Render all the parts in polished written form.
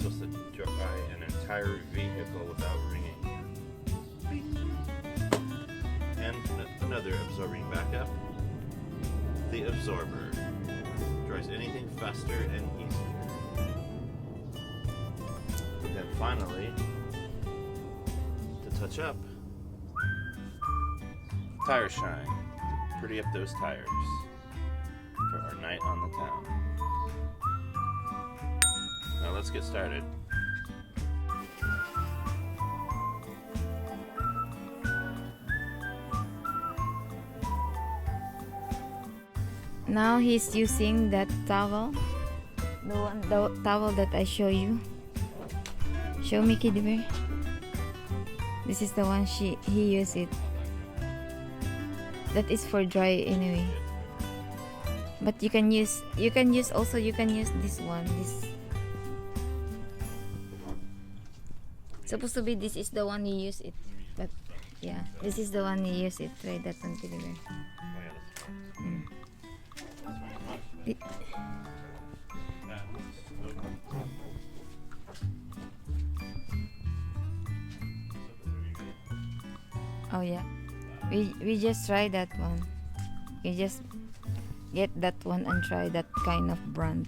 supposed to dry an entire vehicle without ringing. And another absorbing backup. The absorber dries anything faster and easier. And then finally, to touch up, tire shine. Pretty up those tires for our night on the town. Now let's get started. Now he's using that towel, the towel that I show you. Show me, Kid Bear. This is the one he used it. That is for dry anyway. But you can use this one. This supposed to be this is the one you use it. But yeah, this is the one you use it. Try that one, Kid Bear. Oh yeah, we just try that one. You just get that one and try that kind of brand.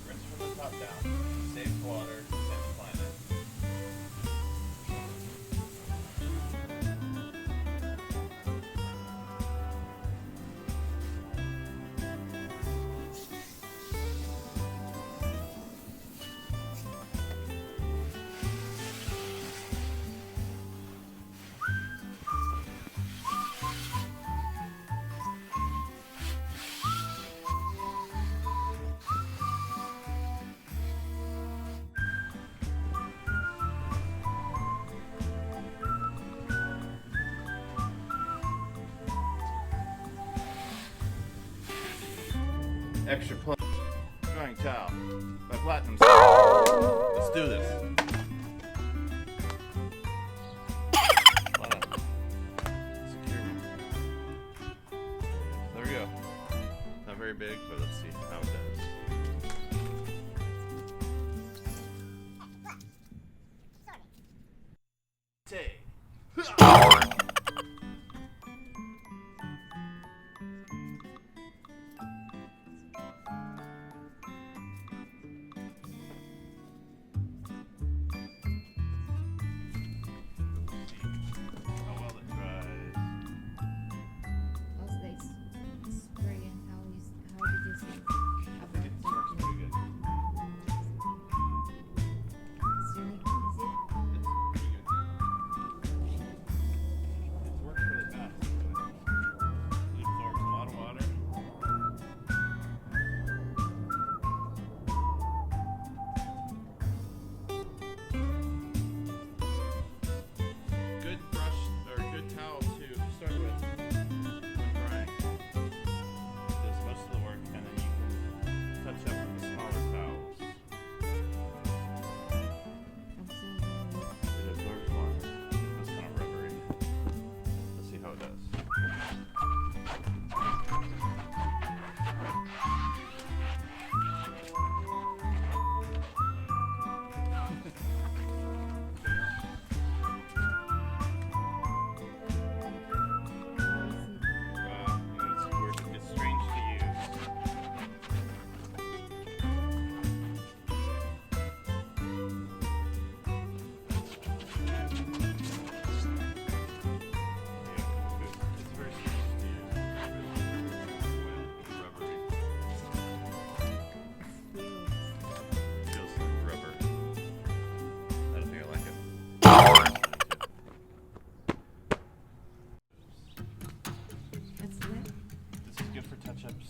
Rinse from the top down, saves water, saves planet. Extra Plum Drying Towel by Platinum. Let's do this. Secure me. There we go. Not very big, but let's see how it does. Take. How well it dries. How's this spray and how did you see? It works pretty good. It's really good, is it? It's pretty good. It works really fast. It absorbs a lot of water. Good brush or good towel to start with when drying. Does most of the work, and then you can touch up with the smaller towels. It absorbs water. It's kind of rubbery. Let's see how it does. It's weird. It's strange to use. It's very strange to use. It's rubbery. Feels like rubber. I don't think I like it. What's that? This is good for touch-ups.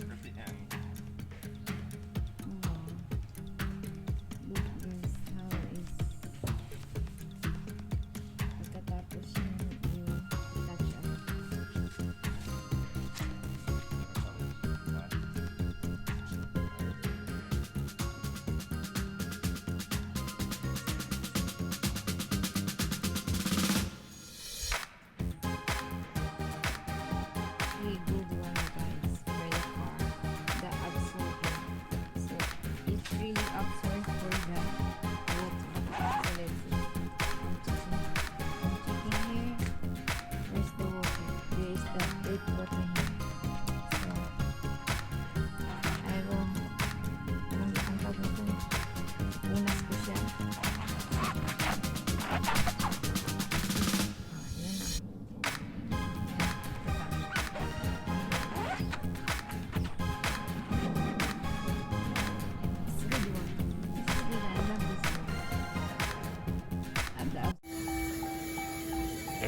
At the end. Look guys, how is pagkatapos yung touch up.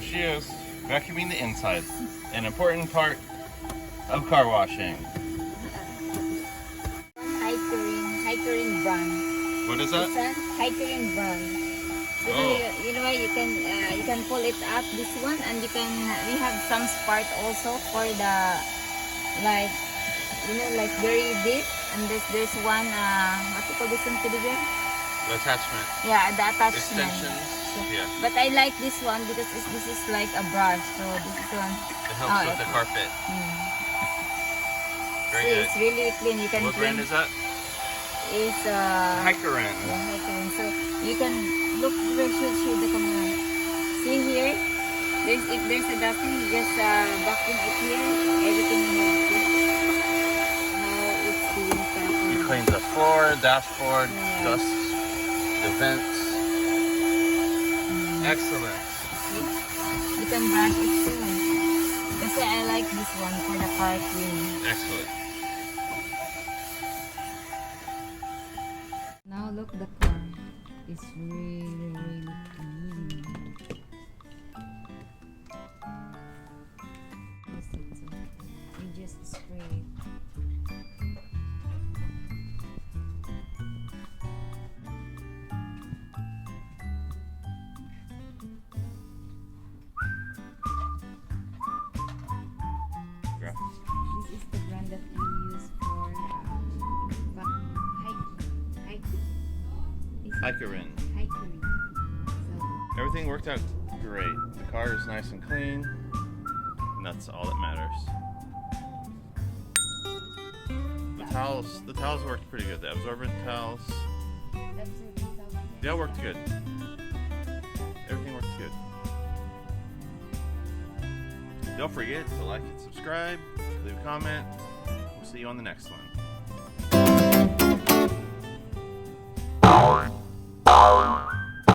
she is, vacuuming the inside. An important part of car washing. Hiking brand. What is that? It's a hiking brand. Oh. You know what, you can pull it up, this one, and we have some part also for the, like, like very deep, and there's one, what you call this one, Teddy Bear? Attachment. Yeah, the attachment. Extensions. Yeah. But I like this one because this is like a brush, so this is one. It helps with the carpet. Very See, good. it's really clean. You can What brand is that? It's Hiker In. yeah, Hiker. So you can look where should the camera. See here, if there's a dusting, you just vacuum it here. Everything will be how it's being properly. You clean the floor, dashboard, Yeah. dust, the vents. Excellent. See? You can brush it too. Kasi I like this one for the car cleaning. Excellent. Now look, the car is really clean. You just spray it. Yeah. This is the brand that we use for Hiker In. hiking. So Everything worked out great. The car is nice and clean, and that's all that matters. The towels worked pretty good. The absorbent towels, that's it. yeah, worked good. Everything worked good. Don't forget to like and subscribe, leave a comment. We'll see you on the next one.